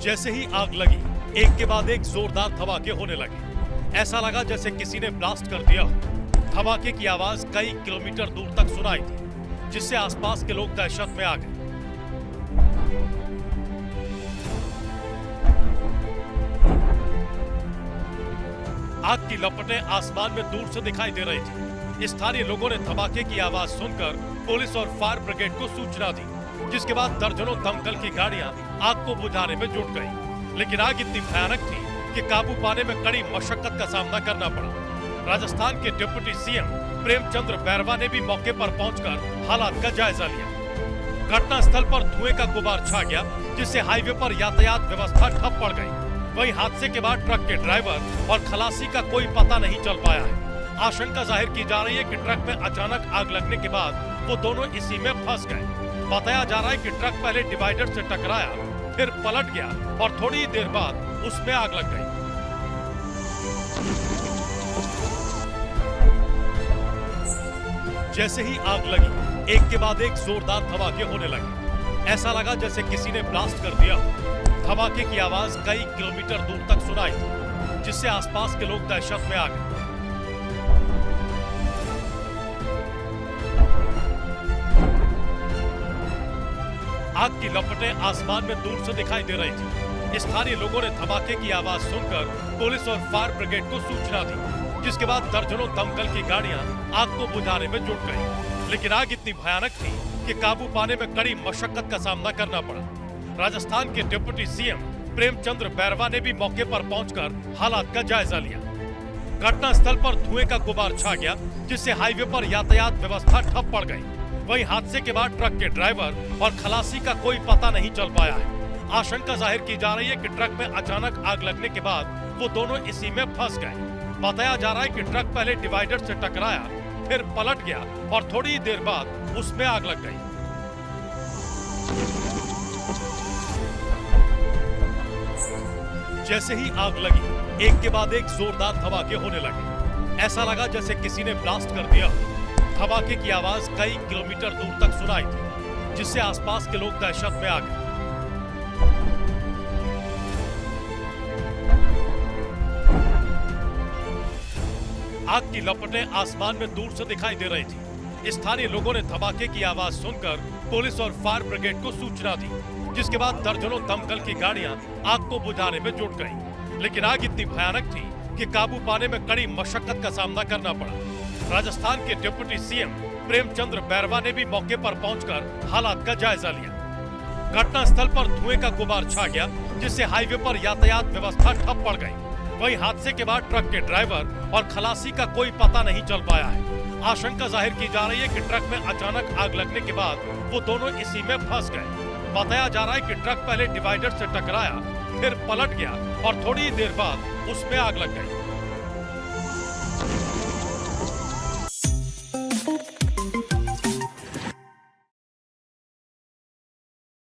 जैसे ही आग लगी, एक के बाद एक जोरदार धमाके होने लगे। ऐसा लगा जैसे किसी ने ब्लास्ट कर दिया हो। धमाके की आवाज कई किलोमीटर दूर तक सुनाई दी, जिससे आसपास के लोग दहशत में आ गए। आग की लपटें आसमान में दूर से दिखाई दे रही थी। स्थानीय लोगों ने धमाके की आवाज सुनकर पुलिस और फायर ब्रिगेड को सूचना दी, जिसके बाद दर्जनों दमकल की गाड़ियां आग को बुझाने में जुट गई। लेकिन आग इतनी भयानक थी कि काबू पाने में कड़ी मशक्कत का सामना करना पड़ा। राजस्थान के डिप्टी सीएम प्रेमचंद्र बैरवा ने भी मौके पर पहुंचकर हालात का जायजा लिया। घटनास्थल पर धुएं का गुबार छा गया, जिससे हाईवे पर यातायात व्यवस्था ठप पड़ गई। वहीं हादसे के बाद ट्रक के ड्राइवर और खलासी का कोई पता नहीं चल पाया है। आशंका जाहिर की जा रही है कि ट्रक में अचानक आग लगने के बाद वो दोनों इसी में फंस गए। बताया जा रहा है कि ट्रक पहले डिवाइडर से टकराया, फिर पलट गया और थोड़ी ही देर बाद उसमें आग लग गई। जैसे ही आग लगी, एक के बाद एक जोरदार धमाके होने लगे। ऐसा लगा जैसे किसी ने ब्लास्ट कर दिया हो। धमाके की आवाज कई किलोमीटर दूर तक सुनाई दी, जिससे आसपास के लोग दहशत में आ गए। आग की लपटें आसमान में दूर से दिखाई दे रही थी। स्थानीय लोगों ने धमाके की आवाज सुनकर पुलिस और फायर ब्रिगेड को सूचना दी, जिसके बाद दर्जनों दमकल की गाड़ियां आग को बुझाने में जुट गई। लेकिन आग इतनी भयानक थी कि काबू पाने में कड़ी मशक्कत का सामना करना पड़ा। राजस्थान के डिप्टी सीएम प्रेमचंद्र बैरवा ने भी मौके पर पहुंचकर हालात का जायजा लिया। घटनास्थल पर धुएं का गुबार छा गया, जिससे हाईवे पर यातायात व्यवस्था ठप पड़ गई। वहीं हादसे के बाद ट्रक के ड्राइवर और खलासी का कोई पता नहीं चल पाया है। आशंका जाहिर की जा रही है कि ट्रक में अचानक आग लगने के बाद वो दोनों इसी में फंस गए। बताया जा रहा है कि ट्रक पहले डिवाइडर से टकराया, फिर पलट गया और थोड़ी ही देर बाद उसमें आग लग गई। जैसे ही आग लगी, एक के बाद एक जोरदार धमाके होने लगे। ऐसा लगा जैसे किसी ने ब्लास्ट कर दिया हो। धमाके की आवाज कई किलोमीटर दूर तक सुनाई थी, जिससे आसपास के लोग दहशत में आ गए। आग की लपटें आसमान में दूर से दिखाई दे रही थी। स्थानीय लोगों ने धमाके की आवाज सुनकर पुलिस और फायर ब्रिगेड को सूचना दी, जिसके बाद दर्जनों दमकल की गाड़ियां आग को बुझाने में जुट गई। लेकिन आग इतनी भयानक थी कि काबू पाने में कड़ी मशक्कत का सामना करना पड़ा। राजस्थान के डिप्टी सीएम प्रेमचंद्र बैरवा ने भी मौके पर पहुंचकर हालात का जायजा लिया। घटनास्थल पर धुएं का गुबार छा गया, जिससे हाईवे पर यातायात व्यवस्था ठप पड़ गई। वहीं हादसे के बाद ट्रक के ड्राइवर और खलासी का कोई पता नहीं चल पाया है। आशंका जाहिर की जा रही है कि ट्रक में अचानक आग लगने के बाद वो दोनों इसी में फंस गए। बताया जा रहा है कि ट्रक पहले डिवाइडर से टकराया, फिर पलट गया और थोड़ी ही देर बाद उसमें आग लग गई।